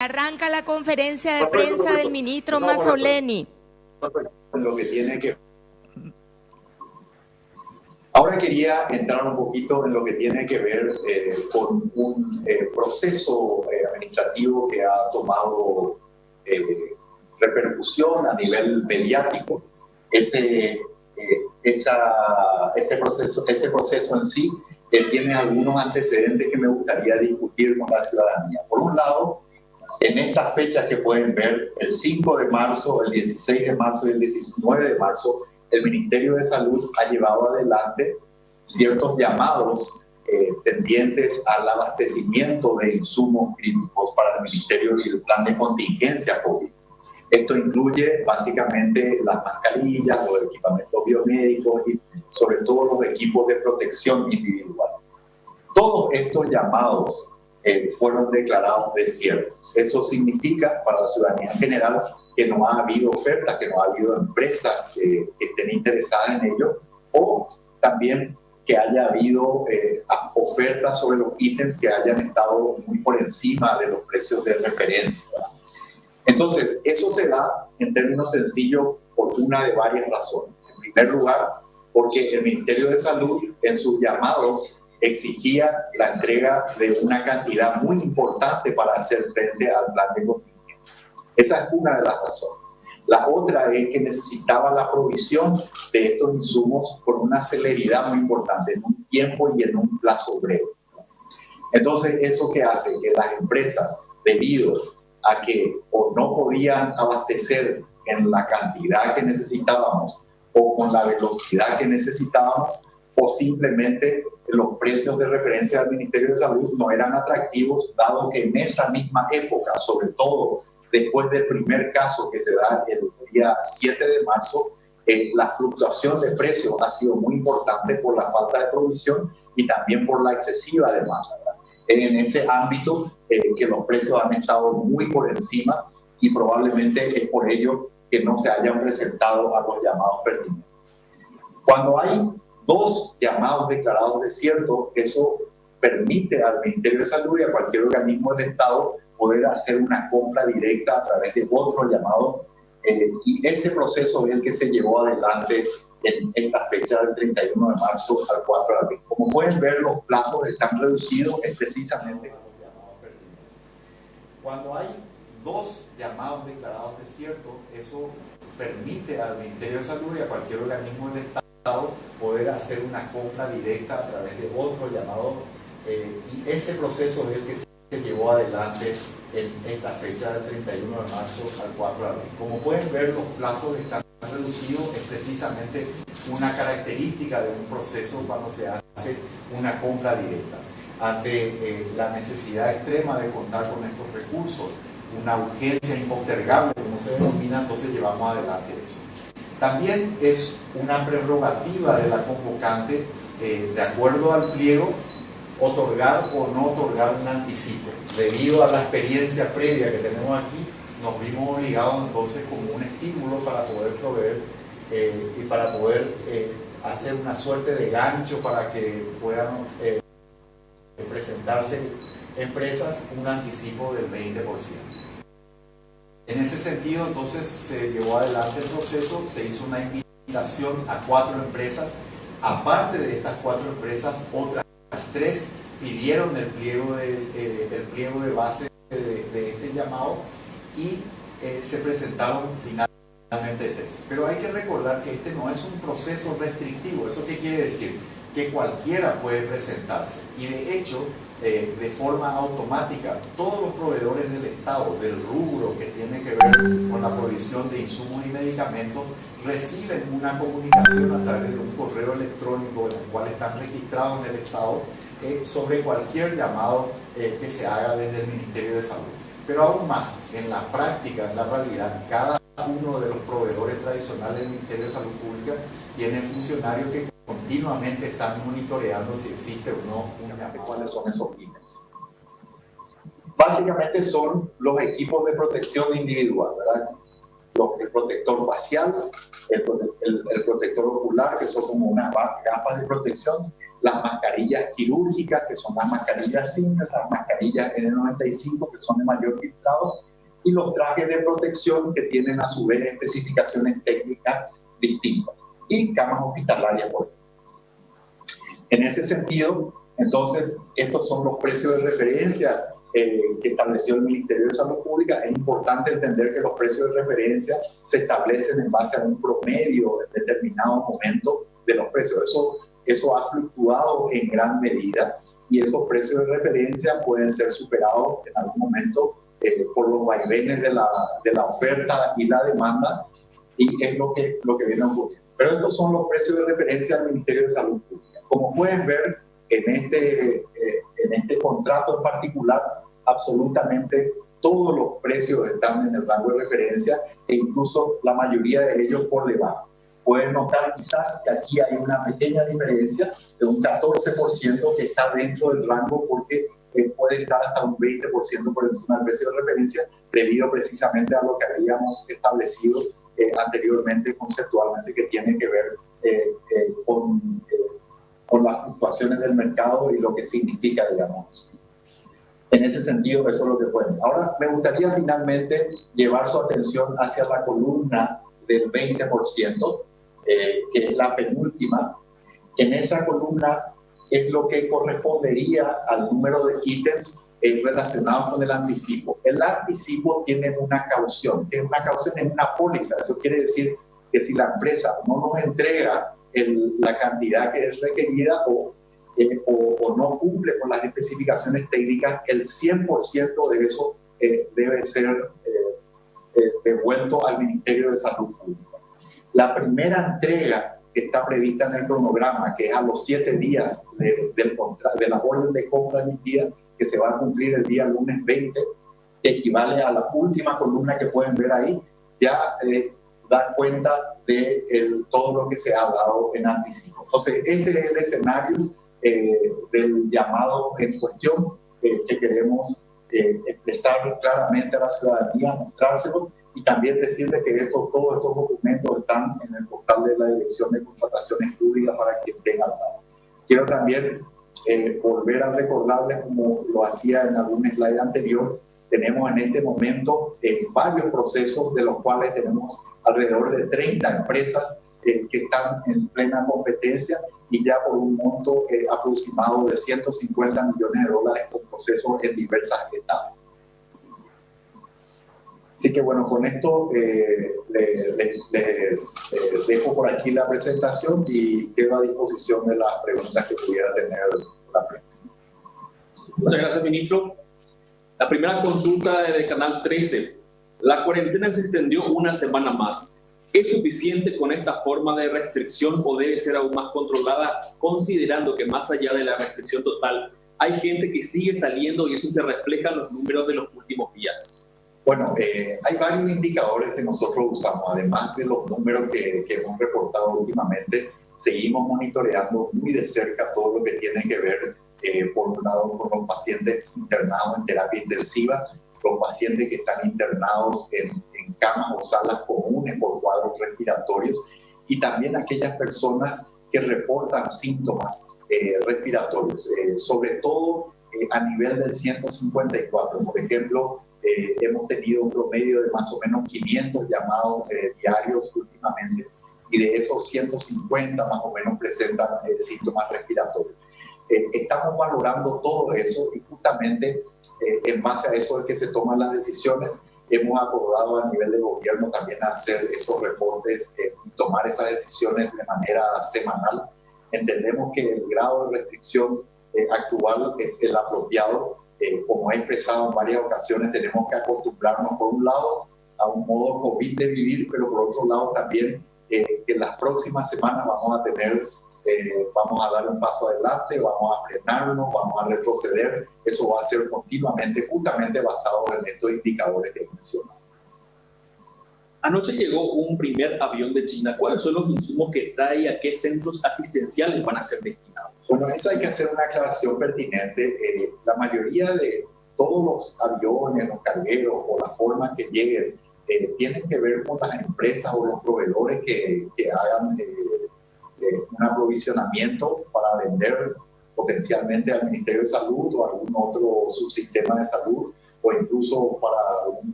Arranca la conferencia de prensa del ministro Mazzoleni. Lo que tiene que... Ahora quería entrar un poquito en lo que tiene que ver con un proceso administrativo que ha tomado repercusión a nivel mediático. Ese proceso en sí tiene algunos antecedentes que me gustaría discutir con la ciudadanía. Por un lado, en estas fechas que pueden ver, el 5 de marzo, el 16 de marzo y el 19 de marzo, el Ministerio de Salud ha llevado adelante ciertos llamados tendientes al abastecimiento de insumos críticos para el Ministerio y el plan de contingencia COVID. Esto incluye básicamente las mascarillas, los equipamientos biomédicos y sobre todo los equipos de protección individual. Todos estos llamados fueron declarados desiertos. Eso significa para la ciudadanía en general que no ha habido ofertas, que no ha habido empresas que estén interesadas en ello, o también que haya habido ofertas sobre los ítems que hayan estado muy por encima de los precios de referencia. Entonces, eso se da en términos sencillos por una de varias razones. En primer lugar, porque el Ministerio de Salud en sus llamados exigía la entrega de una cantidad muy importante para hacer frente al plan de contingencia. Esa es una de las razones. La otra es que necesitaba la provisión de estos insumos con una celeridad muy importante, en un tiempo y en un plazo breve. Entonces, ¿eso qué hace? Que las empresas, debido a que o no podían abastecer en la cantidad que necesitábamos o con la velocidad que necesitábamos, o simplemente los precios de referencia del Ministerio de Salud no eran atractivos, dado que en esa misma época, sobre todo después del primer caso que se da el día 7 de marzo, la fluctuación de precios ha sido muy importante por la falta de provisión y también por la excesiva demanda. En ese ámbito que los precios han estado muy por encima y probablemente es por ello que no se hayan presentado a los llamados pertinentes. Cuando hay dos llamados declarados desiertos, eso permite al Ministerio de Salud y a cualquier organismo del Estado poder hacer una compra directa a través de otro llamado, y ese proceso es el que se llevó adelante en esta fecha del 31 de marzo al 4 de abril. Como pueden ver, los plazos están reducidos precisamente con los llamados pertinentes. Cuando hay dos llamados declarados desiertos, eso permite al Ministerio de Salud y a cualquier organismo del Estado poder hacer una compra directa a través de otro llamado, y ese proceso es el que se llevó adelante en esta fecha del 31 de marzo al 4 de abril. Como pueden ver, los plazos están reducidos, es precisamente una característica de un proceso cuando se hace una compra directa. Ante la necesidad extrema de contar con estos recursos, una urgencia impostergable, como se denomina, entonces llevamos adelante eso. También es una prerrogativa de la convocante, de acuerdo al pliego, otorgar o no otorgar un anticipo. Debido a la experiencia previa que tenemos aquí, nos vimos obligados entonces como un estímulo para poder proveer y para poder hacer una suerte de gancho para que puedan presentarse empresas un anticipo del 20%. En ese sentido, entonces, se llevó adelante el proceso, se hizo una invitación a 4 empresas. Aparte de estas 4 empresas, otras 3 pidieron el pliego de base de este llamado y se presentaron finalmente 3. Pero hay que recordar que este no es un proceso restrictivo. ¿Eso qué quiere decir? Que cualquiera puede presentarse. Y de hecho, de forma automática, todos los proveedores del Estado, del rubro que tiene que ver con la provisión de insumos y medicamentos, reciben una comunicación a través de un correo electrónico en el cual están registrados en el Estado sobre cualquier llamado que se haga desde el Ministerio de Salud. Pero aún más, en la práctica, en la realidad, cada uno de los proveedores tradicionales del Ministerio de Salud Pública tiene funcionarios que continuamente están monitoreando si existe o no un llamado. ¿Cuáles son esos ítems? Básicamente son los equipos de protección individual, ¿verdad? El protector facial, el protector ocular, que son como unas gafas de protección, las mascarillas quirúrgicas, que son las mascarillas simples, las mascarillas N95, que son de mayor filtrado, y los trajes de protección que tienen a su vez especificaciones técnicas distintas, y camas hospitalarias, por ejemplo. En ese sentido, entonces, estos son los precios de referencia que estableció el Ministerio de Salud Pública. Es importante entender que los precios de referencia se establecen en base a un promedio en determinado momento de los precios. Eso ha fluctuado en gran medida y esos precios de referencia pueden ser superados en algún momento por los vaivenes de la oferta y la demanda, y es lo que viene ocurriendo. Pero estos son los precios de referencia del Ministerio de Salud Pública. Como pueden ver en este contrato en particular, absolutamente todos los precios están en el rango de referencia e incluso la mayoría de ellos por debajo. Pueden notar quizás que aquí hay una pequeña diferencia de un 14% que está dentro del rango, porque puede estar hasta un 20% por encima del precio de referencia, debido precisamente a lo que habíamos establecido anteriormente conceptualmente, que tiene que ver con las fluctuaciones del mercado y lo que significa, digamos. En ese sentido, eso es lo que pueden. Ahora, me gustaría finalmente llevar su atención hacia la columna del 20%, que es la penúltima. En esa columna es lo que correspondería al número de ítems relacionados con el anticipo. El anticipo tiene una caución, que una caución es una póliza. Eso quiere decir que si la empresa no nos entrega la cantidad que es requerida o no cumple con las especificaciones técnicas, el 100% de eso debe ser devuelto al Ministerio de Salud Pública. La primera entrega que está prevista en el cronograma, que es a los 7 días de la orden de compra emitida, que se va a cumplir el día lunes 20, que equivale a la última columna que pueden ver ahí, ya da cuenta de todo lo que se ha dado en anticipo. Entonces, este es el escenario del llamado en cuestión que queremos expresar claramente a la ciudadanía, mostrárselo, y también decirle que todos estos documentos están en el portal de la Dirección de Contrataciones Públicas para quien tenga la data. Quiero también volver a recordarles, como lo hacía en algún slide anterior, tenemos en este momento varios procesos, de los cuales tenemos alrededor de 30 empresas que están en plena competencia, y ya por un monto aproximado de 150 millones de dólares con procesos en diversas etapas. Así que bueno, con esto les dejo por aquí la presentación y quedo a disposición de las preguntas que pudiera tener la prensa. Muchas gracias, ministro. La primera consulta de Canal 13. La cuarentena se extendió una semana más. ¿Es suficiente con esta forma de restricción o debe ser aún más controlada, considerando que más allá de la restricción total hay gente que sigue saliendo y eso se refleja en los números de los últimos días? Bueno, hay varios indicadores que nosotros usamos, además de los números que hemos reportado últimamente. Seguimos monitoreando muy de cerca todo lo que tiene que ver, por un lado, con los pacientes internados en terapia intensiva, los pacientes que están internados en camas o salas comunes por cuadros respiratorios, y también aquellas personas que reportan síntomas respiratorios, sobre todo a nivel del 154. Por ejemplo, hemos tenido un promedio de más o menos 500 llamados diarios últimamente, y de esos 150 más o menos presentan síntomas respiratorios. Estamos valorando todo eso, y justamente en base a eso es que se toman las decisiones. Hemos acordado a nivel de gobierno también hacer esos reportes y tomar esas decisiones de manera semanal. Entendemos que el grado de restricción actual es el apropiado. Como he expresado en varias ocasiones, tenemos que acostumbrarnos, por un lado, a un modo COVID de vivir, pero por otro lado también que en las próximas semanas vamos a dar un paso adelante, vamos a frenarnos, vamos a retroceder. Eso va a ser continuamente, justamente basado en estos indicadores que he mencionado. Anoche llegó un primer avión de China. ¿Cuáles son los insumos que trae y a qué centros asistenciales van a ser destinados? Bueno, eso hay que hacer una aclaración pertinente. La mayoría de todos los aviones, los cargueros o la forma que lleguen, tienen que ver con las empresas o los proveedores que hagan un aprovisionamiento para vender potencialmente al Ministerio de Salud o algún otro subsistema de salud, o incluso para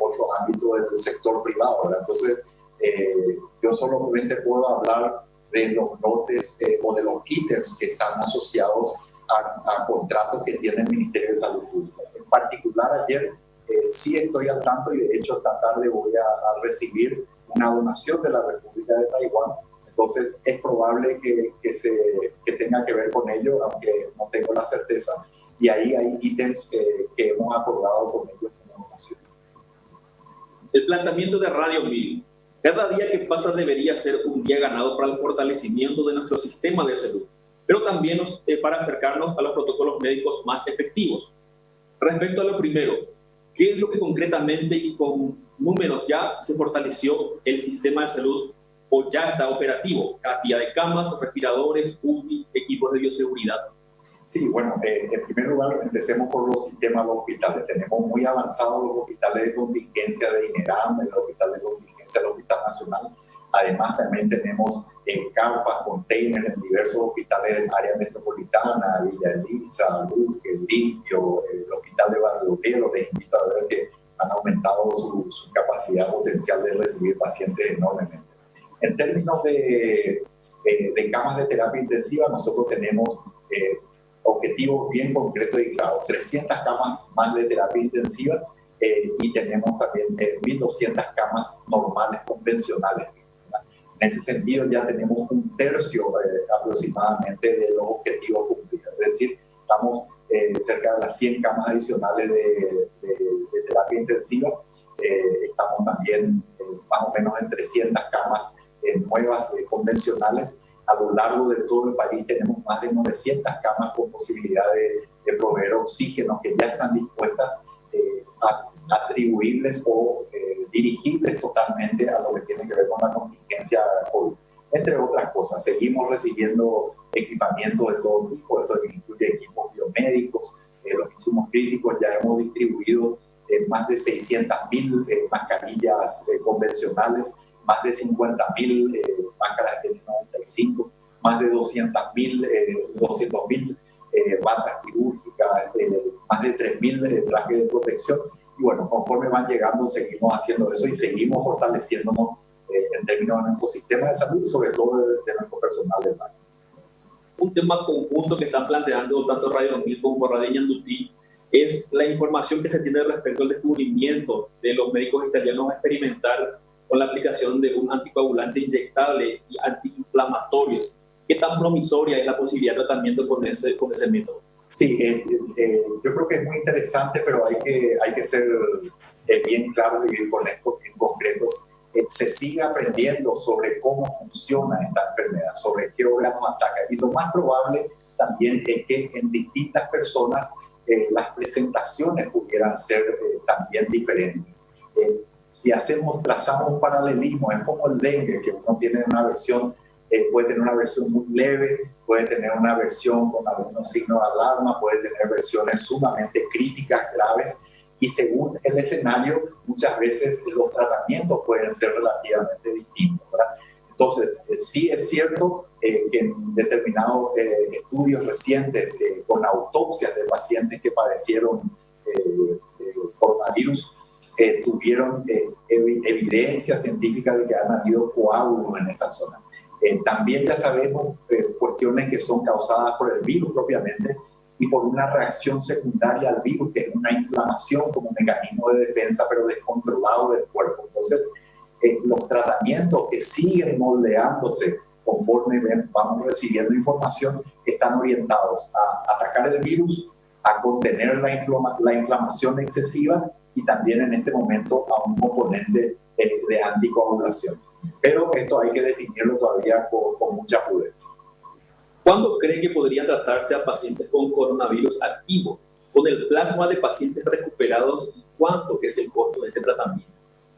otro ámbito del sector privado, ¿verdad? Entonces, yo solamente puedo hablar de los lotes o de los ítems que están asociados a contratos que tiene el Ministerio de Salud Pública. En particular, ayer sí estoy al tanto, y de hecho esta tarde voy a recibir una donación de la República de Taiwán. Entonces es probable que tenga que ver con ello, aunque no tengo la certeza. Y ahí hay ítems que hemos acordado con ellos como donación. El planteamiento de Radio 1000. Cada día que pasa debería ser un día ganado para el fortalecimiento de nuestro sistema de salud, pero también para acercarnos a los protocolos médicos más efectivos. Respecto a lo primero, ¿qué es lo que concretamente y con números ya se fortaleció el sistema de salud o ya está operativo? Cantidad de camas, respiradores, UCI, equipos de bioseguridad. Sí, bueno, en primer lugar empecemos por los sistemas de hospitales. Tenemos muy avanzados los hospitales de contingencia de INERAM, el hospital de contingencia del Hospital Nacional. Además, también tenemos carpas, containers en diversos hospitales del área metropolitana, Villa Elisa, Luque, Limpio, el hospital de Barrio Obrero. Les invito a ver que han aumentado su capacidad potencial de recibir pacientes enormemente. En términos de camas de terapia intensiva, nosotros tenemos objetivos bien concretos y claros: 300 camas más de terapia intensiva y tenemos también 1.200 camas normales, convencionales. En ese sentido ya tenemos un tercio aproximadamente de los objetivos cumplidos. Es decir, estamos cerca de las 100 camas adicionales de terapia intensiva. Estamos también más o menos en 300 camas nuevas convencionales. A lo largo de todo el país tenemos más de 900 camas con posibilidad de proveer oxígeno, que ya están dispuestas, atribuibles o dirigibles totalmente a lo que tiene que ver con la contingencia COVID. Entre otras cosas, seguimos recibiendo equipamiento de todo tipo. Esto incluye equipos biomédicos, los insumos críticos. Ya hemos distribuido más de 600.000 mascarillas convencionales, más de 50.000 máscaras N95, más de 200.000 batas quirúrgicas, más de 3.000 trajes de protección. Y bueno, conforme van llegando, seguimos haciendo eso y seguimos fortaleciéndonos en términos de nuestro sistema de salud y sobre todo de nuestro personal de baño. Un tema conjunto que están planteando tanto Radio 1000 como Radio Ñandutí es la información que se tiene respecto al descubrimiento de los médicos italianos a experimentar con la aplicación de un anticoagulante inyectable y antiinflamatorios. ¿Qué tan promisoria es la posibilidad de tratamiento con ese método? Sí, yo creo que es muy interesante, pero hay que ser bien claros y bien honestos, bien concretos. Se sigue aprendiendo sobre cómo funciona esta enfermedad, sobre qué órganos ataca. Y lo más probable también es que en distintas personas las presentaciones pudieran ser también diferentes. Si trazamos un paralelismo, es como el dengue, que uno tiene una versión, puede tener una versión muy leve, puede tener una versión con algunos signos de alarma, puede tener versiones sumamente críticas, graves, y según el escenario, muchas veces los tratamientos pueden ser relativamente distintos, ¿verdad? Entonces, sí es cierto que en determinados estudios recientes con autopsias de pacientes que padecieron coronavirus, tuvieron evidencia científica de que han habido coágulos en esa zona. También ya sabemos cuestiones que son causadas por el virus propiamente y por una reacción secundaria al virus, que es una inflamación como mecanismo de defensa, pero descontrolado del cuerpo. Entonces, los tratamientos que siguen moldeándose conforme vamos recibiendo información están orientados a atacar el virus, a contener la inflamación excesiva y también en este momento a un componente de anticoagulación. Pero esto hay que definirlo todavía con mucha prudencia. ¿Cuándo cree que podrían tratarse a pacientes con coronavirus activo, con el plasma de pacientes recuperados, y cuánto es el costo de ese tratamiento?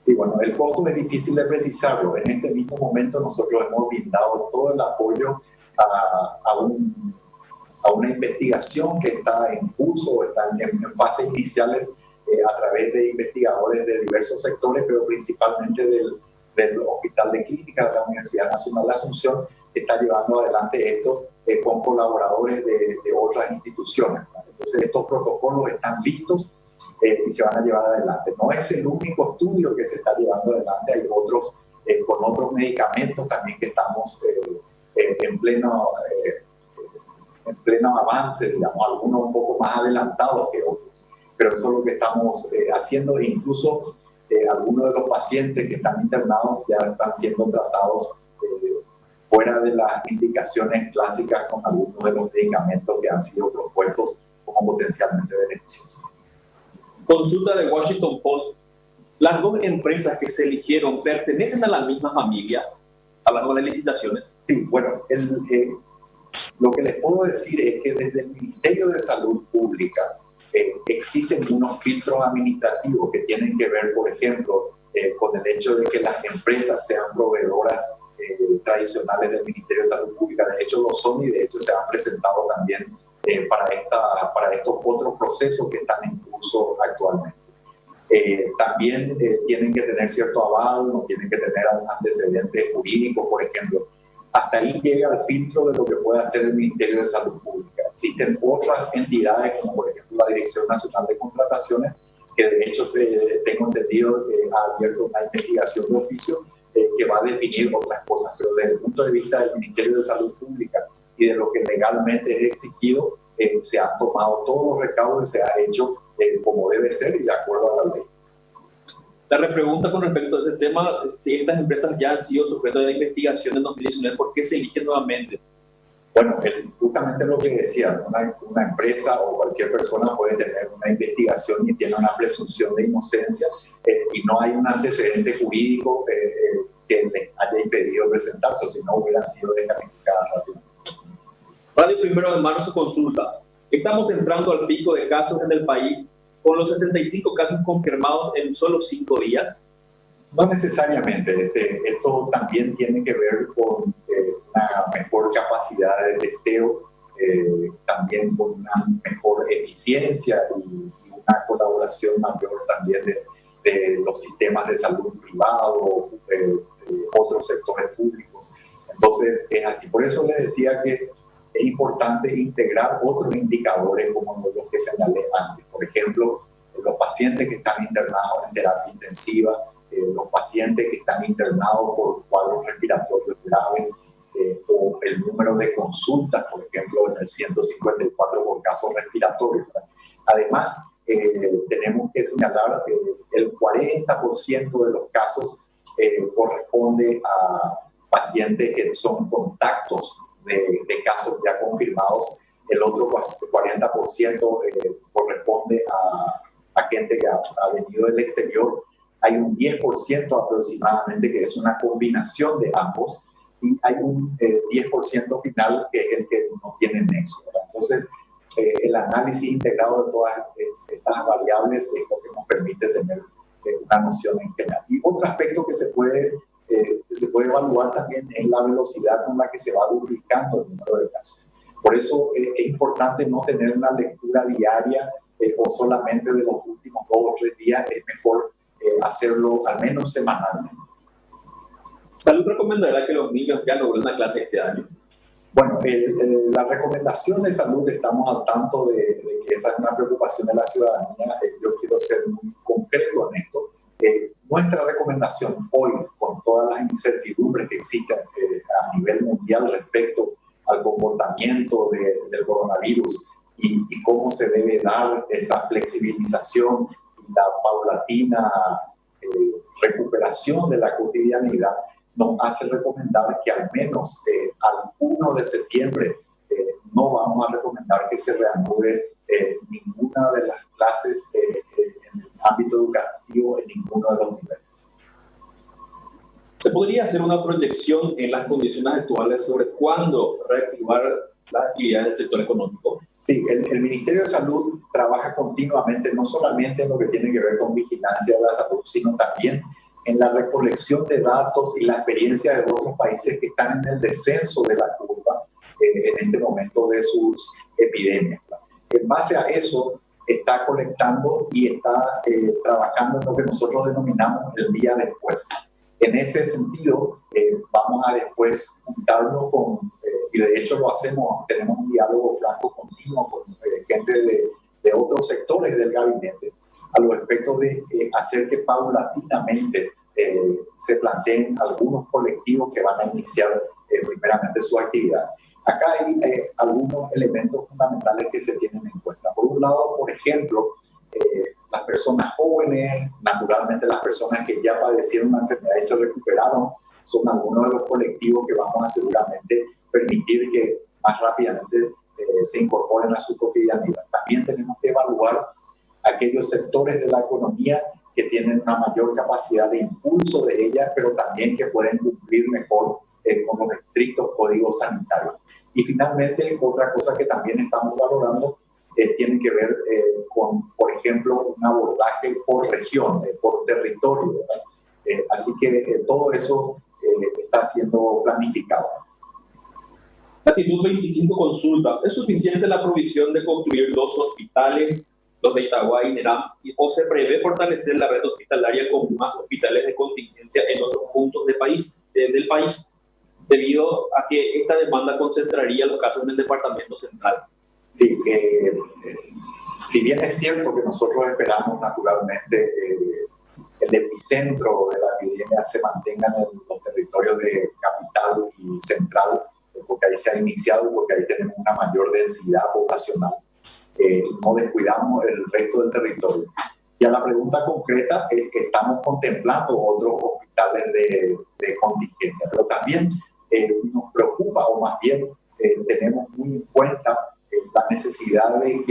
Sí, bueno, el costo es difícil de precisarlo. En este mismo momento nosotros hemos brindado todo el apoyo a una investigación que está en curso, está en fases iniciales a través de investigadores de diversos sectores, pero principalmente del Hospital de Clínica de la Universidad Nacional de Asunción, está llevando adelante esto con colaboradores de otras instituciones, ¿verdad? Entonces estos protocolos están listos y se van a llevar adelante. No es el único estudio que se está llevando adelante, hay otros con otros medicamentos también que estamos en pleno avance, digamos, algunos un poco más adelantados que otros, pero eso es lo que estamos haciendo. E incluso algunos de los pacientes que están internados ya están siendo tratados fuera de las indicaciones clásicas con algunos de los medicamentos que han sido propuestos como potencialmente beneficiosos. Consulta de Washington Post. ¿Las dos empresas que se eligieron pertenecen a la misma familia a las nuevas licitaciones? Sí, bueno, lo que les puedo decir es que desde el Ministerio de Salud Pública existen unos filtros administrativos que tienen que ver, por ejemplo, con el hecho de que las empresas sean proveedoras tradicionales del Ministerio de Salud Pública. De hecho lo son y de hecho se han presentado también para estos otros procesos que están en curso actualmente. También tienen que tener cierto aval, no tienen que tener antecedentes jurídicos, por ejemplo. Hasta ahí llega el filtro de lo que puede hacer el Ministerio de Salud Pública. Existen otras entidades, como por ejemplo la Dirección Nacional de Contrataciones, que de hecho tengo entendido ha abierto una investigación de oficio que va a definir otras cosas, pero desde el punto de vista del Ministerio de Salud Pública y de lo que legalmente es exigido, se han tomado todos los recaudos y se ha hecho como debe ser y de acuerdo a la ley. La repregunta con respecto a ese tema, si estas empresas ya han sido sujetas de investigación en 2019, ¿por qué se eligen nuevamente? Bueno, justamente lo que decía, una empresa o cualquier persona puede tener una investigación y tiene una presunción de inocencia y no hay un antecedente jurídico que le haya impedido presentarse, o si no hubieran sido descalificadas rápidamente. Radio 1 de marzo consulta. Estamos entrando al pico de casos en el país con los 65 casos confirmados en solo 5 días. No necesariamente. Esto también tiene que ver con una mejor capacidad de testeo, también con una mejor eficiencia y una colaboración mayor también de los sistemas de salud privado, otros sectores públicos. Entonces es así. Por eso les decía que es importante integrar otros indicadores como los que señalé antes. Por ejemplo, los pacientes que están internados en terapia intensiva, los pacientes que están internados por cuadros respiratorios graves, o el número de consultas, por ejemplo, en el 154 por casos respiratorios. Además, tenemos que señalar que el 40% de los casos corresponde a pacientes que son contactos de casos ya confirmados. El otro 40% corresponde a gente que ha venido del exterior. Hay un 10% aproximadamente que es una combinación de ambos y hay un 10% final que es el que no tiene nexo, ¿verdad? Entonces, el análisis integrado de todas estas variables es lo que nos permite tener una noción en general. Y otro aspecto que se puede evaluar también es la velocidad con la que se va duplicando el número de casos. Por eso es importante no tener una lectura diaria o solamente de los últimos 2 o 3 días. Es mejor hacerlo al menos semanalmente. ¿Salud recomendará que los niños ya no vuelvan a clase este año? Bueno, la recomendación de salud, estamos al tanto de que esa es una preocupación de la ciudadanía. Yo quiero ser muy concreto en esto. Nuestra recomendación hoy, con todas las incertidumbres que existen a nivel mundial respecto al comportamiento del coronavirus y cómo se debe dar esa flexibilización y la paulatina recuperación de la cotidianidad, nos hace recomendar que al menos al 1 de septiembre no vamos a recomendar que se reanude ninguna de las clases en el ámbito educativo en ninguno de los niveles. ¿Se podría hacer una proyección en las condiciones actuales sobre cuándo reactivar las actividades del sector económico? Sí, el Ministerio de Salud trabaja continuamente, no solamente en lo que tiene que ver con vigilancia de la salud, sino también en la recolección de datos y la experiencia de otros países que están en el descenso de la curva en este momento de sus epidemias. En base a eso, está conectando y está trabajando en lo que nosotros denominamos el día después. En ese sentido, vamos a después juntarnos y de hecho lo hacemos, tenemos un diálogo franco continuo con gente de otros sectores del gabinete, a los efectos de hacer que paulatinamente se planteen algunos colectivos que van a iniciar primeramente su actividad. Acá hay algunos elementos fundamentales que se tienen en cuenta. Por un lado, por ejemplo, las personas jóvenes, naturalmente las personas que ya padecieron una enfermedad y se recuperaron, son algunos de los colectivos que vamos a seguramente permitir que más rápidamente se incorporen a su cotidianidad. También tenemos que evaluar aquellos sectores de la economía que tienen una mayor capacidad de impulso de ella, pero también que pueden cumplir mejor con los estrictos códigos sanitarios. Y finalmente, otra cosa que también estamos valorando tiene que ver con, por ejemplo, un abordaje por región, por territorio. Así que todo eso está siendo planificado. La actitud 25 consulta, ¿es suficiente la provisión de construir 2 hospitales, los de Itagua y Neram, o se prevé fortalecer la red hospitalaria con más hospitales de contingencia en otros puntos del país, debido a que esta demanda concentraría los casos en el departamento central? Sí, si bien es cierto que nosotros esperamos naturalmente el epicentro de la epidemia se mantenga en los territorios de capital y central, porque ahí se ha iniciado y porque ahí tenemos una mayor densidad poblacional, no descuidamos el resto del territorio. Y a la pregunta concreta, es que estamos contemplando otros hospitales de contingencia, pero también nos preocupa, o más bien tenemos muy en cuenta la necesidad de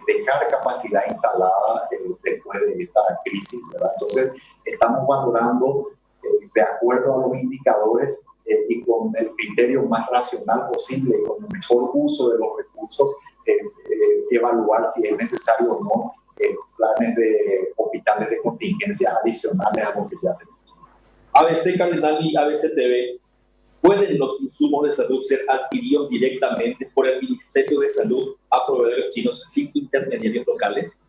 dejar capacidad instalada después de esta crisis, ¿verdad? Entonces, estamos valorando de acuerdo a los indicadores y con el criterio más racional posible, con el mejor uso de los recursos, evaluar si es necesario o no planes de hospitales de contingencia adicionales a lo que ya tenemos. ABC Cardenal y ABCTV, ¿pueden los insumos de salud ser adquiridos directamente por el Ministerio de Salud a proveedores chinos sin intermediarios locales?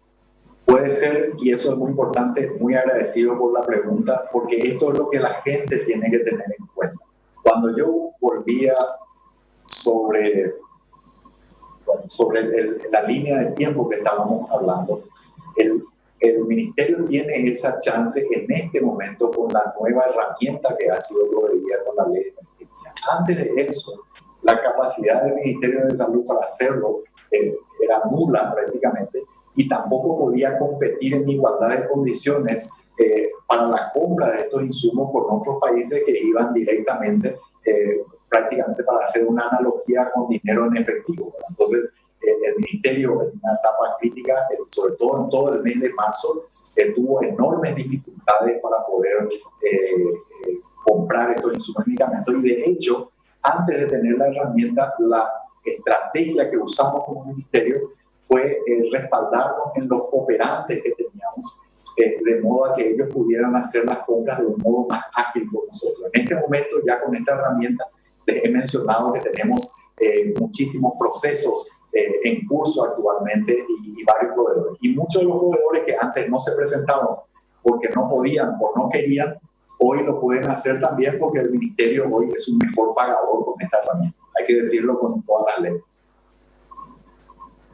Puede ser, y eso es muy importante, muy agradecido por la pregunta, porque esto es lo que la gente tiene que tener en cuenta. Cuando yo volvía sobre la línea de tiempo que estábamos hablando, el Ministerio tiene esa chance en este momento con la nueva herramienta que ha sido proveída con la ley de emergencia. Antes de eso, la capacidad del Ministerio de Salud para hacerlo era nula prácticamente y tampoco podía competir en igualdad de condiciones para la compra de estos insumos con otros países que iban directamente prácticamente para hacer una analogía con dinero en efectivo. Entonces, el Ministerio en una etapa crítica, sobre todo en todo el mes de marzo, tuvo enormes dificultades para poder comprar estos insumos y medicamentos. Y de hecho, antes de tener la herramienta, la estrategia que usamos como ministerio fue respaldarnos en los operantes que teníamos, de modo a que ellos pudieran hacer las compras de un modo más ágil con nosotros. En este momento, ya con esta herramienta, les he mencionado que tenemos muchísimos procesos en curso actualmente y varios proveedores. Y muchos de los proveedores que antes no se presentaron porque no podían o no querían, hoy lo pueden hacer también porque el Ministerio hoy es un mejor pagador con esta herramienta. Hay que decirlo con todas las leyes.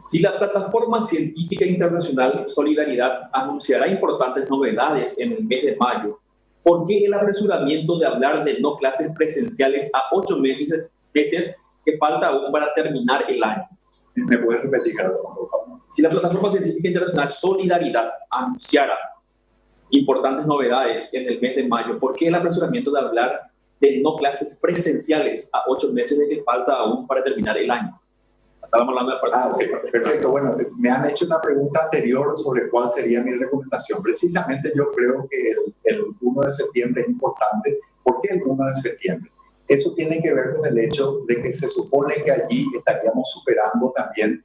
Si la plataforma científica internacional Solidaridad anunciará importantes novedades en el mes de mayo, ¿por qué el apresuramiento de hablar de no clases presenciales a 8 meses que falta aún para terminar el año? ¿Me puedes repetir, Carlos, por favor? Si la plataforma científica internacional Solidaridad anunciara importantes novedades en el mes de mayo, ¿por qué el apresuramiento de hablar de no clases presenciales a 8 meses de que falta aún para terminar el año? Estábamos hablando de okay. Perfecto. Bueno, me han hecho una pregunta anterior sobre cuál sería mi recomendación. Precisamente yo creo que el 1 de septiembre es importante. ¿Por qué el 1 de septiembre? Eso tiene que ver con el hecho de que se supone que allí estaríamos superando también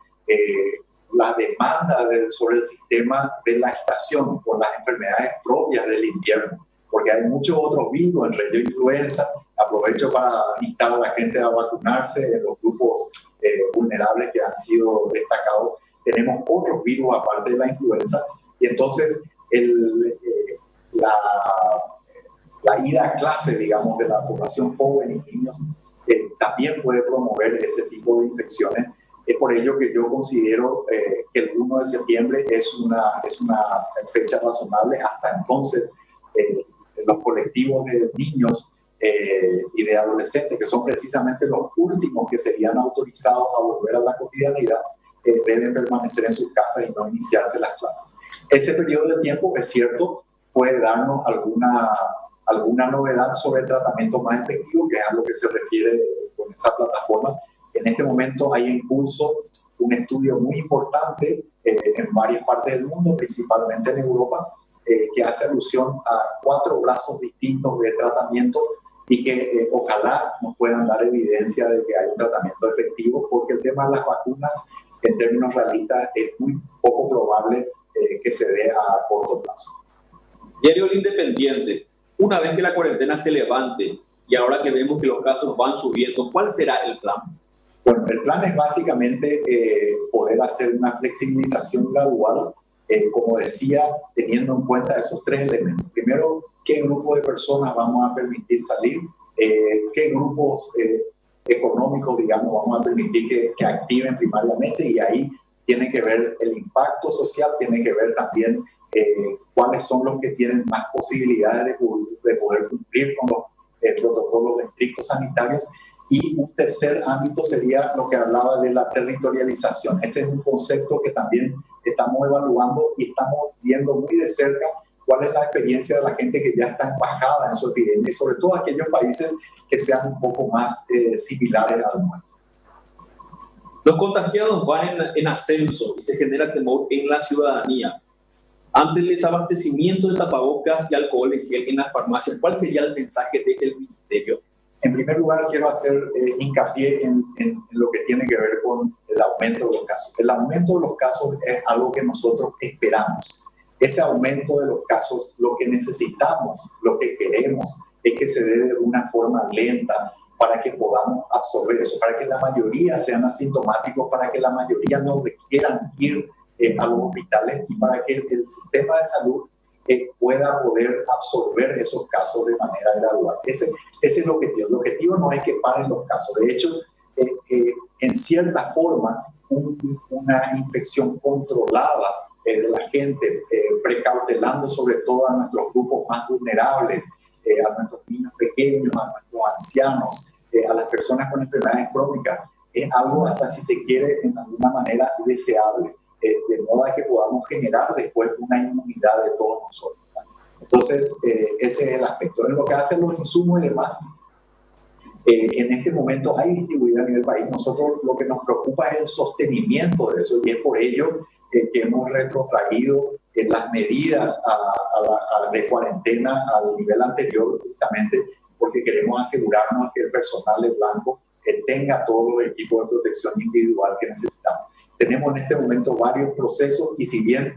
la demanda sobre el sistema de la estación por las enfermedades propias del invierno, porque hay muchos otros virus, entre ellos influenza. Aprovecho para instar a la gente a vacunarse en los grupos vulnerables que han sido destacados. Tenemos otros virus aparte de la influenza y entonces la ida a clase, digamos, de la población joven y niños, también puede promover ese tipo de infecciones. Es por ello que yo considero que el 1 de septiembre es una fecha razonable. Hasta entonces, los colectivos de niños y de adolescentes, que son precisamente los últimos que serían autorizados a volver a la cotidianidad, deben permanecer en sus casas y no iniciarse las clases. Ese periodo de tiempo, es cierto, puede darnos alguna novedad sobre el tratamiento más efectivo, que es a lo que se refiere con esa plataforma. En este momento hay en curso un estudio muy importante en varias partes del mundo, principalmente en Europa, que hace alusión a 4 brazos distintos de tratamientos y que ojalá nos puedan dar evidencia de que hay un tratamiento efectivo, porque el tema de las vacunas, en términos realistas, es muy poco probable que se dé a corto plazo. Diario El Independiente, una vez que la cuarentena se levante y ahora que vemos que los casos van subiendo, ¿cuál será el plan? Bueno, el plan es básicamente poder hacer una flexibilización gradual, como decía, teniendo en cuenta esos 3 elementos. Primero, qué grupo de personas vamos a permitir salir, qué grupos económicos, digamos, vamos a permitir que activen primariamente, y ahí tiene que ver el impacto social, tiene que ver también cuáles son los que tienen más posibilidades de poder cumplir con los protocolos estrictos sanitarios. Y un tercer ámbito sería lo que hablaba de la territorialización. Ese es un concepto que también estamos evaluando y estamos viendo muy de cerca cuál es la experiencia de la gente que ya está embajada en su epidemia, y sobre todo aquellos países que sean un poco más similares al nuestro. Los contagiados van en ascenso y se genera temor en la ciudadanía. Ante el desabastecimiento de tapabocas y alcohol en gel en las farmacias, ¿cuál sería el mensaje desde el Ministerio? En primer lugar, quiero hacer hincapié en lo que tiene que ver con el aumento de los casos. El aumento de los casos es algo que nosotros esperamos. Ese aumento de los casos, lo que necesitamos, lo que queremos, es que se dé de una forma lenta para que podamos absorber eso, para que la mayoría sean asintomáticos, para que la mayoría no requieran ir a los hospitales, y para que el sistema de salud pueda poder absorber esos casos de manera gradual. Ese es el objetivo. El objetivo no es que paren los casos. De hecho, en cierta forma, una infección controlada de la gente, precautelando sobre todo a nuestros grupos más vulnerables, a nuestros niños pequeños, a nuestros ancianos, a las personas con enfermedades crónicas, es algo, hasta si se quiere, en alguna manera deseable, de modo que podamos generar después una inmunidad de todos nosotros. Entonces, ese es el aspecto. En lo que hacen los insumos y demás, en este momento hay distribuido a nivel país. Nosotros lo que nos preocupa es el sostenimiento de eso, y es por ello que hemos retrotraído las medidas de cuarentena al nivel anterior, justamente porque queremos asegurarnos que el personal de blanco tenga todos los equipos de protección individual que necesitamos. Tenemos en este momento varios procesos, y si bien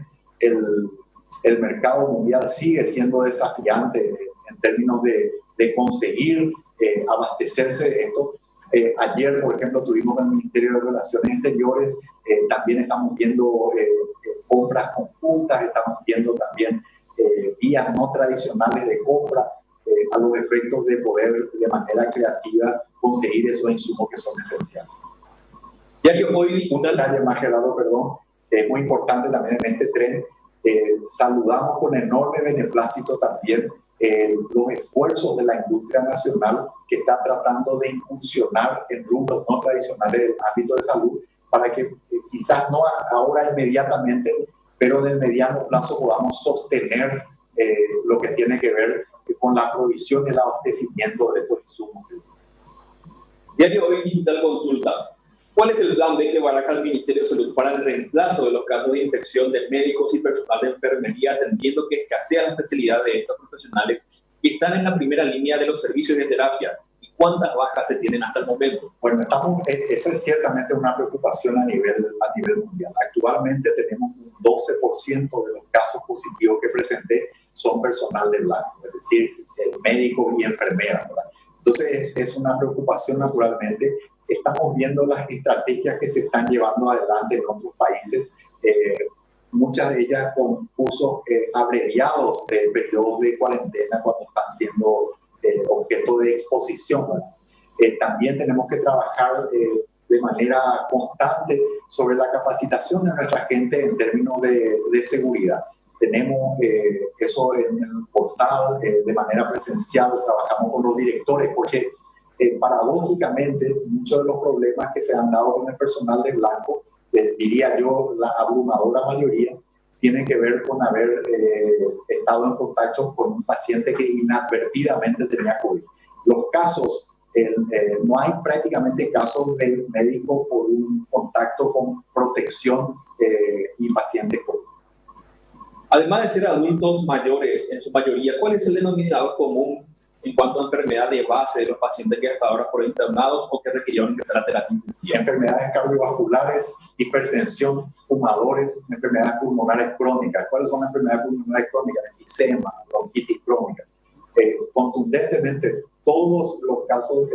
el mercado mundial sigue siendo desafiante en términos de conseguir abastecerse de esto, ayer, por ejemplo, tuvimos en el Ministerio de Relaciones Exteriores, también estamos viendo compras conjuntas, estamos viendo también vías no tradicionales de compra, a los efectos de poder de manera creativa conseguir esos insumos que son esenciales. Ya que hoy un detalle más, Gerardo, perdón, es muy importante también en este tren. Saludamos con enorme beneplácito también los esfuerzos de la industria nacional, que está tratando de incursionar en rumbos no tradicionales del ámbito de salud, para que quizás no ahora inmediatamente, pero en el mediano plazo podamos sostener lo que tiene que ver con la provisión y el abastecimiento de estos insumos. Diario Hoy Digital Consulta. ¿Cuál es el plan B que baraja el Ministerio de Salud para el reemplazo de los casos de infección de médicos y personal de enfermería, atendiendo que escasea la especialidad de estos profesionales que están en la primera línea de los servicios de terapia? ¿Y cuántas bajas se tienen hasta el momento? Bueno, esa es ciertamente una preocupación a nivel mundial. Actualmente tenemos un 12% de los casos positivos que presenté son personal de blanco, es decir, médicos y enfermeras, ¿verdad? Entonces es una preocupación naturalmente. Estamos viendo las estrategias que se están llevando adelante en otros países. muchas de ellas con cursos abreviados de periodos de cuarentena cuando están siendo objeto de exposición. También tenemos que trabajar de manera constante sobre la capacitación de nuestra gente en términos de seguridad. Tenemos eso en el portal de manera presencial, trabajamos con los directores porque paradójicamente muchos de los problemas que se han dado con el personal de Blanco, diría yo la abrumadora mayoría, tienen que ver con haber estado en contacto con un paciente que inadvertidamente tenía COVID. Los casos, no hay prácticamente casos de médicos por un contacto con protección y pacientes COVID. Además de ser adultos mayores en su mayoría, ¿cuál es el denominador común en cuanto a enfermedad de base de los pacientes que hasta ahora fueron internados o que requirieron ingresar a terapia intensiva? Enfermedades cardiovasculares, hipertensión, fumadores, enfermedades pulmonares crónicas. ¿Cuáles son las enfermedades pulmonares crónicas? Enfisema, bronquitis crónica. Contundentemente, todos los casos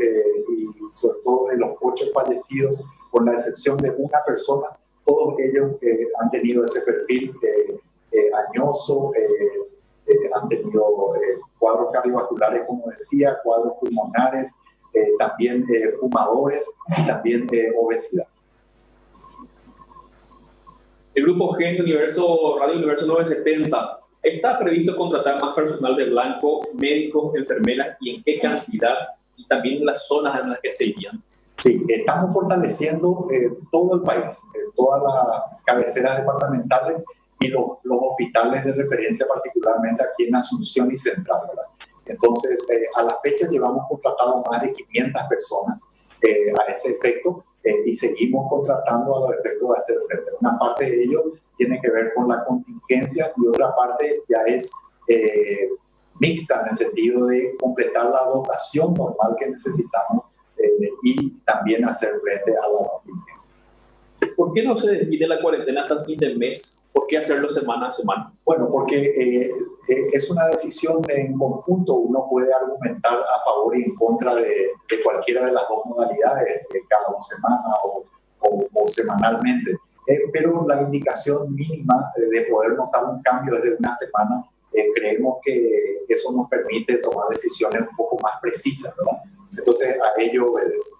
y sobre todo de los 8 fallecidos, con la excepción de una persona, todos ellos han tenido ese perfil añoso, han tenido cuadros cardiovasculares, como decía, cuadros pulmonares, también fumadores y también obesidad. El grupo G Radio Universo 970, ¿está previsto contratar más personal de Blanco, médicos, enfermeras y en qué cantidad? Y también las zonas en las que se irían. Sí, estamos fortaleciendo todo el país, todas las cabeceras departamentales y los hospitales de referencia, particularmente aquí en Asunción y Central, ¿verdad? Entonces, a la fecha llevamos contratado más de 500 personas a ese efecto y seguimos contratando a los efectos de hacer frente. Una parte de ello tiene que ver con la contingencia y otra parte ya es mixta en el sentido de completar la dotación normal que necesitamos y también hacer frente a la contingencia. ¿Por qué no se define la cuarentena hasta el fin del mes? ¿Por qué hacerlo semana a semana? Bueno, porque es una decisión en conjunto. Uno puede argumentar a favor y en contra de cualquiera de las dos modalidades, cada 2 semanas o semanalmente. Pero la indicación mínima de poder notar un cambio desde una semana, creemos que eso nos permite tomar decisiones un poco más precisas, ¿verdad? Entonces, a ello obedece.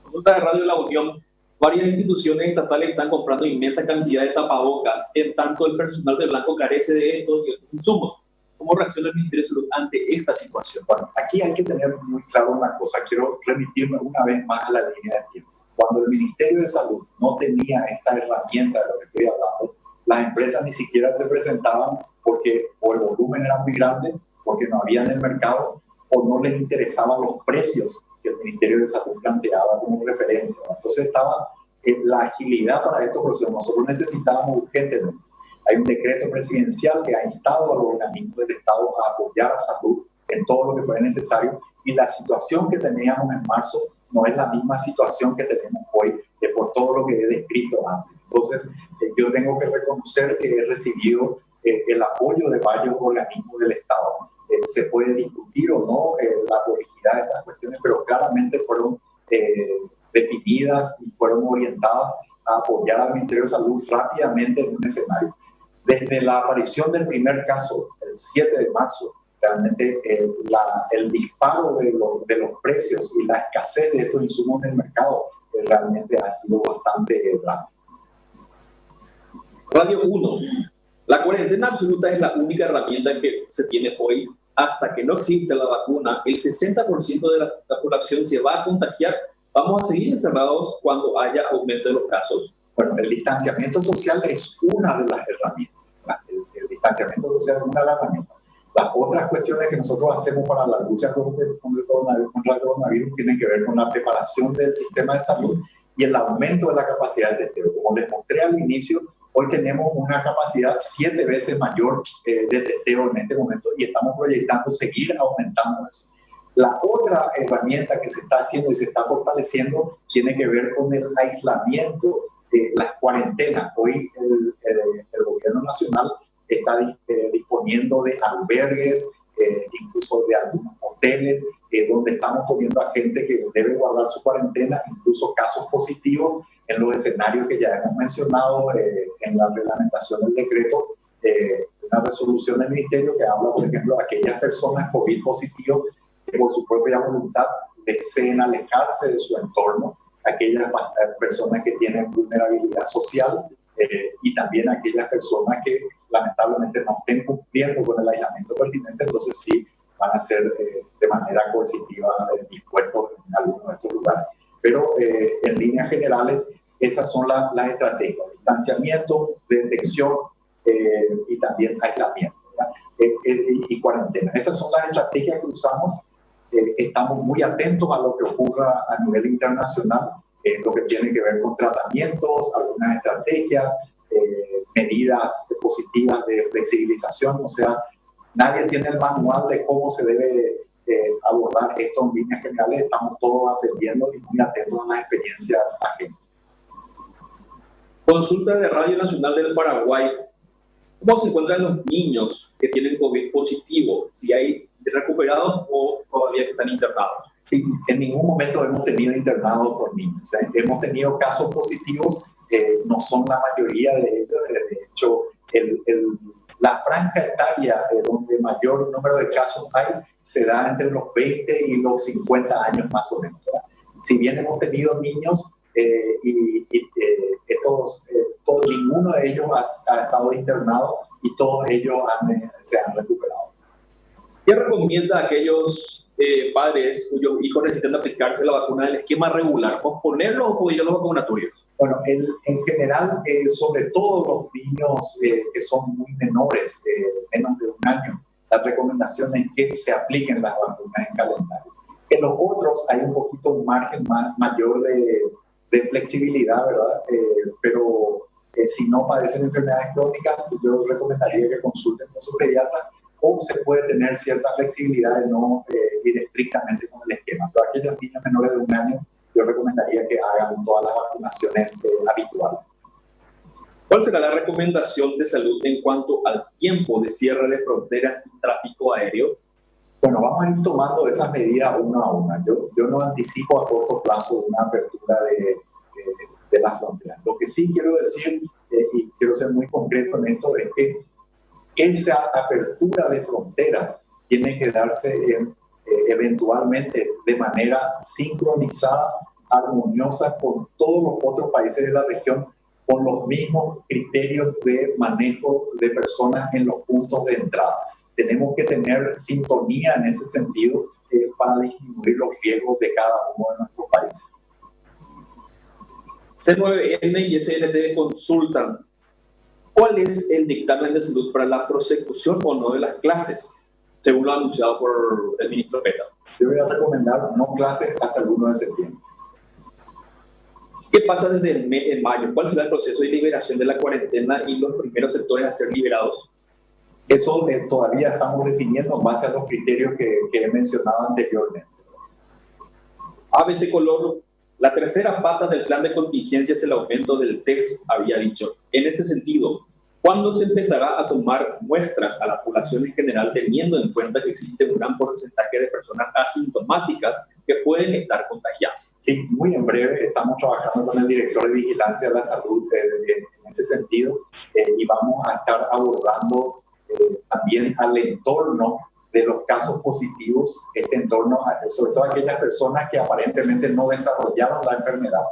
Consulta de Radio La Unión. Varias instituciones estatales están comprando inmensa cantidad de tapabocas, en tanto el personal de Blanco carece de estos y otros insumos. ¿Cómo reacciona el Ministerio de Salud ante esta situación? Bueno, aquí hay que tener muy claro una cosa. Quiero remitirme una vez más a la línea de tiempo. Cuando el Ministerio de Salud no tenía esta herramienta de lo que estoy hablando, las empresas ni siquiera se presentaban porque o el volumen era muy grande, porque no había en el mercado, o no les interesaban los precios que el Ministerio de Salud planteaba como referencia. Entonces estaba la agilidad para estos procesos. Nosotros necesitábamos urgentemente. Hay un decreto presidencial que ha instado a los organismos del Estado a apoyar a salud en todo lo que fuera necesario, y la situación que teníamos en marzo no es la misma situación que tenemos hoy, por todo lo que he descrito antes. Entonces, yo tengo que reconocer que he recibido el apoyo de varios organismos del Estado. Se puede discutir o no la originalidad de estas cuestiones, pero claramente fueron definidas y fueron orientadas a apoyar al Ministerio de Salud rápidamente en un escenario. Desde la aparición del primer caso, el 7 de marzo, realmente el disparo de los precios y la escasez de estos insumos en el mercado realmente ha sido bastante grande. Radio 1. La cuarentena absoluta es la única herramienta que se tiene hoy. Hasta que no existe la vacuna, el 60% de la población se va a contagiar. ¿Vamos a seguir encerrados cuando haya aumento de los casos? Bueno, el distanciamiento social es una de las herramientas. El distanciamiento social es una de las herramientas. Las otras cuestiones que nosotros hacemos para la lucha contra el coronavirus tienen que ver con la preparación del sistema de salud y el aumento de la capacidad de testeo. Como les mostré al inicio, hoy tenemos una capacidad 7 veces mayor de testeo en este momento y estamos proyectando seguir aumentando eso. La otra herramienta que se está haciendo y se está fortaleciendo tiene que ver con el aislamiento, las cuarentenas. Hoy el gobierno nacional está disponiendo de albergues, incluso de algunos hoteles, donde estamos poniendo a gente que debe guardar su cuarentena, incluso casos positivos en los escenarios que ya hemos mencionado, en la reglamentación del decreto, una resolución del Ministerio que habla, por ejemplo, de aquellas personas COVID positivas que por su propia voluntad deseen alejarse de su entorno, aquellas personas que tienen vulnerabilidad social y también aquellas personas que lamentablemente no estén cumpliendo con el aislamiento pertinente, entonces sí van a ser de manera coercitiva dispuestos en algunos de estos lugares. Pero en líneas generales, esas son las estrategias: distanciamiento, detección y también aislamiento, y cuarentena. Esas son las estrategias que usamos. Estamos muy atentos a lo que ocurra a nivel internacional, lo que tiene que ver con tratamientos, algunas estrategias, medidas positivas de flexibilización. O sea, nadie tiene el manual de cómo se debe abordar esto en líneas generales. Estamos todos aprendiendo y muy atentos a las experiencias ajenas. Consulta de Radio Nacional del Paraguay. ¿Cómo se encuentran los niños que tienen COVID positivo? ¿Si hay recuperados o todavía están internados? Sí, en ningún momento hemos tenido internados por niños. O sea, hemos tenido casos positivos, no son la mayoría de ellos. De hecho, la franja etaria donde mayor número de casos hay se da entre los 20 y los 50 años más o menos, ¿verdad? Si bien hemos tenido niños ninguno de ellos ha estado internado y todos ellos se han recuperado. ¿Qué recomienda a aquellos padres cuyos hijos necesitan aplicarse la vacuna del esquema regular? ¿Posponerlo o ir a los vacunatorios? Bueno, en general, sobre todo los niños que son muy menores, menos de un año, la recomendación es que se apliquen las vacunas en calendario. En los otros hay un poquito un margen mayor de flexibilidad, ¿verdad? Pero si no padecen enfermedades crónicas, yo recomendaría que consulten con su pediatra, o se puede tener cierta flexibilidad de no ir estrictamente con el esquema. Pero aquellos niños menores de un año, yo recomendaría que hagan todas las vacunaciones habituales. ¿Cuál será la recomendación de salud en cuanto al tiempo de cierre de fronteras y tráfico aéreo? Bueno, vamos a ir tomando esas medidas una a una. Yo no anticipo a corto plazo una apertura de las fronteras. Lo que sí quiero decir, y quiero ser muy concreto en esto, es que esa apertura de fronteras tiene que darse eventualmente de manera sincronizada, armoniosa con todos los otros países de la región, con los mismos criterios de manejo de personas en los puntos de entrada. Tenemos que tener sintonía en ese sentido para disminuir los riesgos de cada uno de nuestros países. C9N y SNT consultan: ¿cuál es el dictamen de salud para la prosecución o no de las clases, según lo anunciado por el ministro Peta? Yo voy a recomendar no clases hasta el 1 de septiembre. ¿Qué pasa desde el mayo? ¿Cuál será el proceso de liberación de la cuarentena y los primeros sectores a ser liberados? Eso todavía estamos definiendo en base a los criterios que he mencionado anteriormente. ABC Color, la tercera pata del plan de contingencia es el aumento del test, había dicho. En ese sentido, ¿cuándo se empezará a tomar muestras a la población en general, teniendo en cuenta que existe un gran porcentaje de personas asintomáticas que pueden estar contagiadas? Sí, muy en breve estamos trabajando con el director de Vigilancia de la Salud en ese sentido, y vamos a estar abordando también al entorno de los casos positivos, este entorno, sobre todo aquellas personas que aparentemente no desarrollaron la enfermedad,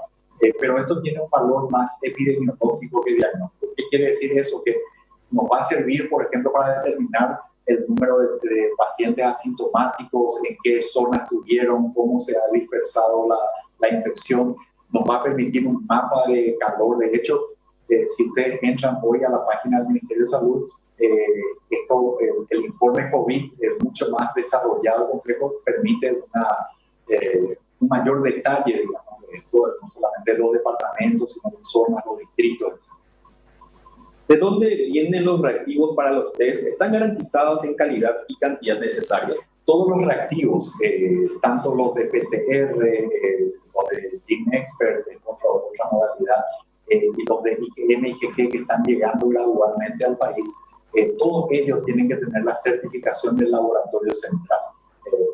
pero esto tiene un valor más epidemiológico que diagnóstico. ¿Qué quiere decir eso? Que nos va a servir, por ejemplo, para determinar el número de pacientes asintomáticos, en qué zonas tuvieron, cómo se ha dispersado la infección. Nos va a permitir un mapa de calor. De hecho, si ustedes entran hoy a la página del Ministerio de Salud, el informe COVID es mucho más desarrollado, complejo, permite un mayor detalle, digamos, de esto, no solamente de los departamentos, sino de zonas, los distritos, etc. ¿De dónde vienen los reactivos para los test? ¿Están garantizados en calidad y cantidad necesaria? Todos los reactivos, tanto los de PCR, los de GeneXpert, otra modalidad, y los de IgM y IgG que están llegando gradualmente al país, todos ellos tienen que tener la certificación del laboratorio central.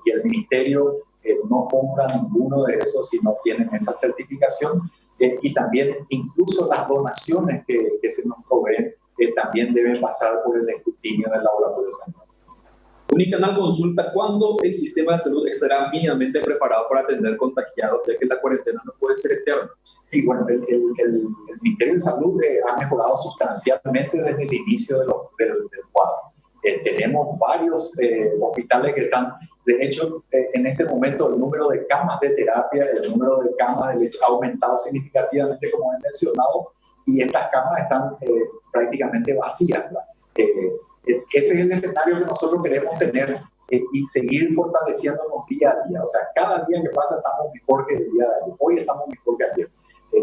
Y el ministerio no compra ninguno de esos si no tienen esa certificación. y también incluso las donaciones que se nos proveen también deben pasar por el escrutinio del laboratorio sanitario. Unicanal consulta cuándo el sistema de salud estará mínimamente preparado para atender contagiados, ya que la cuarentena no puede ser eterna. Sí, bueno, el Ministerio de Salud ha mejorado sustancialmente desde el inicio del cuadro. Tenemos varios hospitales que están, de hecho, en este momento el número de camas de terapia, el número de camas de lecho ha aumentado significativamente, como he mencionado, y estas camas están prácticamente vacías. Ese es el escenario que nosotros queremos tener y seguir fortaleciéndonos día a día. O sea, cada día que pasa estamos mejor que el día de ayer. Hoy estamos mejor que ayer.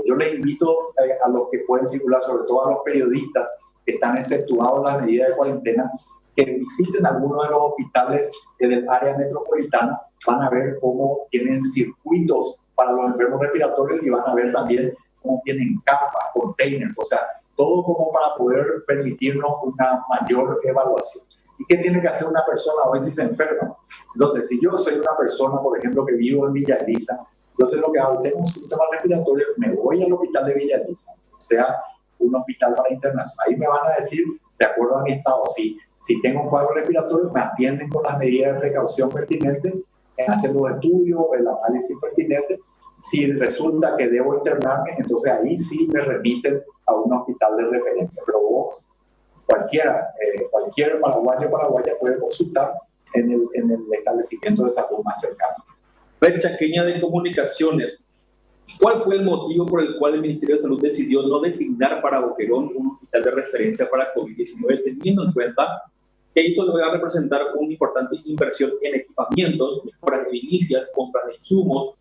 Yo les invito a los que pueden circular, sobre todo a los periodistas que están exceptuados las medidas de cuarentena, que visiten algunos de los hospitales del área metropolitana. Van a ver cómo tienen circuitos para los enfermos respiratorios y van a ver también cómo tienen capas, containers, o sea, todo como para poder permitirnos una mayor evaluación. ¿Y qué tiene que hacer una persona hoy si se enferma? Entonces, si yo soy una persona, por ejemplo, que vivo en Villa Elisa, entonces lo que hago, tengo un síntoma respiratorio, me voy al hospital de Villa Elisa, o sea, un hospital para internación. Ahí me van a decir, de acuerdo a mi estado, si tengo un cuadro respiratorio, me atienden con las medidas de precaución pertinentes, hacen los estudios, el análisis pertinente. Si resulta que debo internarme, entonces ahí sí me remiten a un hospital de referencia. Pero vos, cualquier paraguayo o paraguaya puede consultar en el establecimiento de salud más cercano. Red Chaqueña de Comunicaciones, ¿cuál fue el motivo por el cual el Ministerio de Salud decidió no designar para Boquerón un hospital de referencia para COVID-19, teniendo en cuenta que eso va a representar una importante inversión en equipamientos, mejoras edilicias, compras de insumos,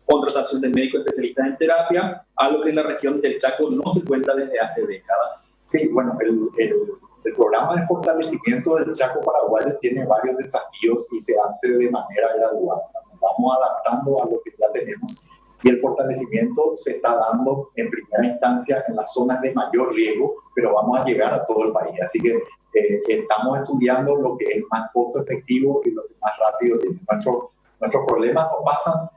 contratación de médicos especialistas en terapia, algo que en la región del Chaco no se cuenta desde hace décadas? Sí, bueno, el programa de fortalecimiento del Chaco paraguayo tiene varios desafíos y se hace de manera gradual. Nos vamos adaptando a lo que ya tenemos y el fortalecimiento se está dando en primera instancia en las zonas de mayor riesgo, pero vamos a llegar a todo el país. Así que estamos estudiando lo que es más costo efectivo y lo que más rápido tiene. Nuestros problemas no pasan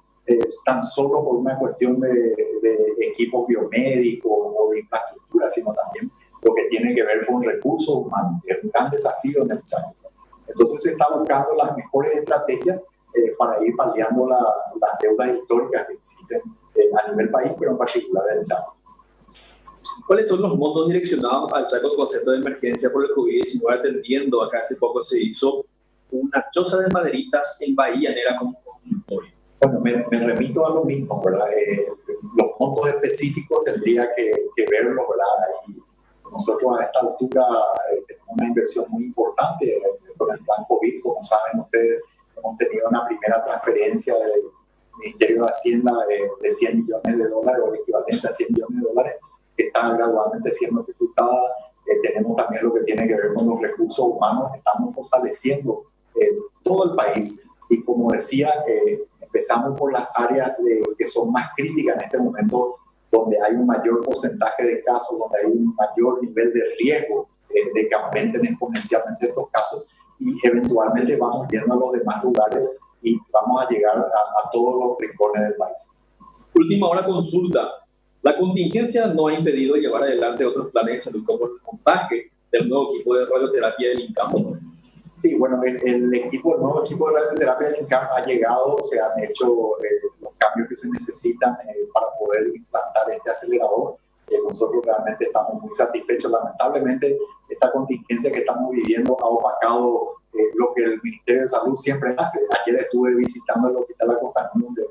tan solo por una cuestión de equipos biomédicos o de infraestructura, sino también lo que tiene que ver con recursos humanos, que es un gran desafío en el Chaco. Entonces se está buscando las mejores estrategias para ir paliando las deudas históricas que existen a nivel país, pero en particular en el Chaco. ¿Cuáles son los montos direccionados al Chaco concepto de emergencia por el COVID-19, atendiendo acá hace poco se hizo una choza de maderitas en Bahía Nera como consultorio? Bueno, me remito a lo mismo, ¿verdad? Los montos específicos tendría que verlos, ¿verdad? Y nosotros a esta altura tenemos una inversión muy importante con el plan COVID. Como saben ustedes, hemos tenido una primera transferencia del Ministerio de Hacienda de $100 millones, o el equivalente a $100 millones, que está gradualmente siendo ejecutada. Tenemos también lo que tiene que ver con los recursos humanos. Estamos fortaleciendo todo el país. Y como decía, empezamos por las áreas que son más críticas en este momento, donde hay un mayor porcentaje de casos, donde hay un mayor nivel de riesgo de que aumenten exponencialmente estos casos, y eventualmente vamos viendo a los demás lugares y vamos a llegar a todos los rincones del país. Última hora consulta. La contingencia no ha impedido llevar adelante otros planes de salud como el montaje del nuevo equipo de radioterapia del INCAM. Sí, bueno, el nuevo equipo de radioterapia del INCAM ha llegado, se han hecho los cambios que se necesitan para poder implantar este acelerador. Nosotros realmente estamos muy satisfechos. Lamentablemente, esta contingencia que estamos viviendo ha opacado lo que el Ministerio de Salud siempre hace. Ayer estuve visitando el Hospital Acostanía, donde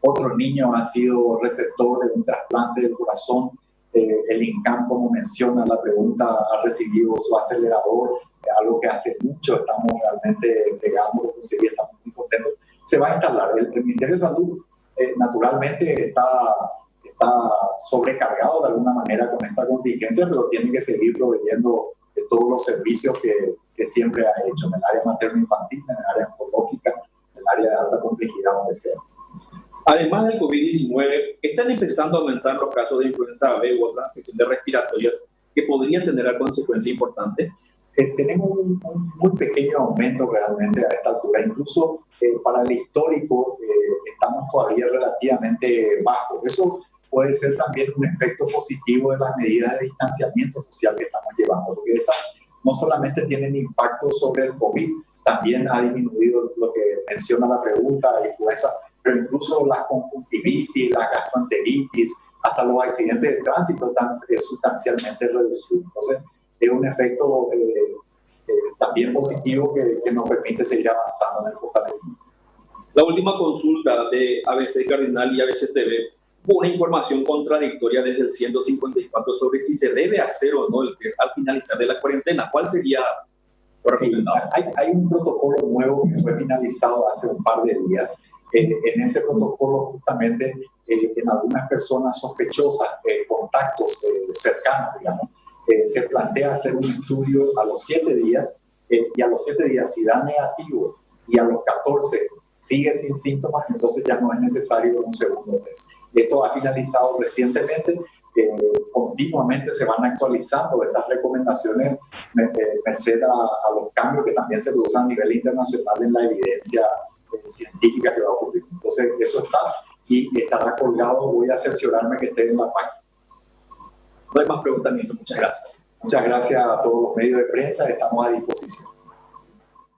otro niño ha sido receptor de un trasplante del corazón. El INCAM, como menciona la pregunta, ha recibido su acelerador, algo que hace mucho estamos realmente pegando, estamos muy contentos. Se va a instalar. El Ministerio de Salud naturalmente está sobrecargado de alguna manera con esta contingencia, pero tiene que seguir proveyendo de todos los servicios que siempre ha hecho en el área materno-infantil, en el área oncológica, en el área de alta complejidad, donde sea. Además del COVID-19, están empezando a aumentar los casos de influenza B u otras infecciones respiratorias que podrían tener a consecuencia importante. Tenemos un muy pequeño aumento realmente a esta altura. Incluso para el histórico estamos todavía relativamente bajos. Eso puede ser también un efecto positivo de las medidas de distanciamiento social que estamos llevando, porque esas no solamente tienen impacto sobre el COVID, también ha disminuido lo que menciona la pregunta, influenza, pero incluso la conjuntivitis, la gastroenteritis, hasta los accidentes de tránsito están sustancialmente reducidos. Entonces, es un efecto también positivo que nos permite seguir avanzando en el fortalecimiento. La última consulta de ABC Cardinal y ABC TV hubo una información contradictoria desde el 154 sobre si se debe hacer o no el test al finalizar de la cuarentena. ¿Cuál sería lo recomendado? Sí, hay un protocolo nuevo que fue finalizado hace un par de días. En ese protocolo, justamente, en algunas personas sospechosas, contactos cercanos, digamos, se plantea hacer un estudio a los 7 días y a los 7 días, si da negativo y a los 14 sigue sin síntomas, entonces ya no es necesario un segundo test. Esto ha finalizado recientemente. Continuamente se van actualizando estas recomendaciones merced a los cambios que también se producen a nivel internacional en la evidencia científica que va a ocurrir. Entonces, eso está y estará colgado. Voy a cerciorarme que esté en la página. No hay más preguntas, Nito. Muchas gracias. Muchas gracias a todos los medios de prensa. Estamos a disposición.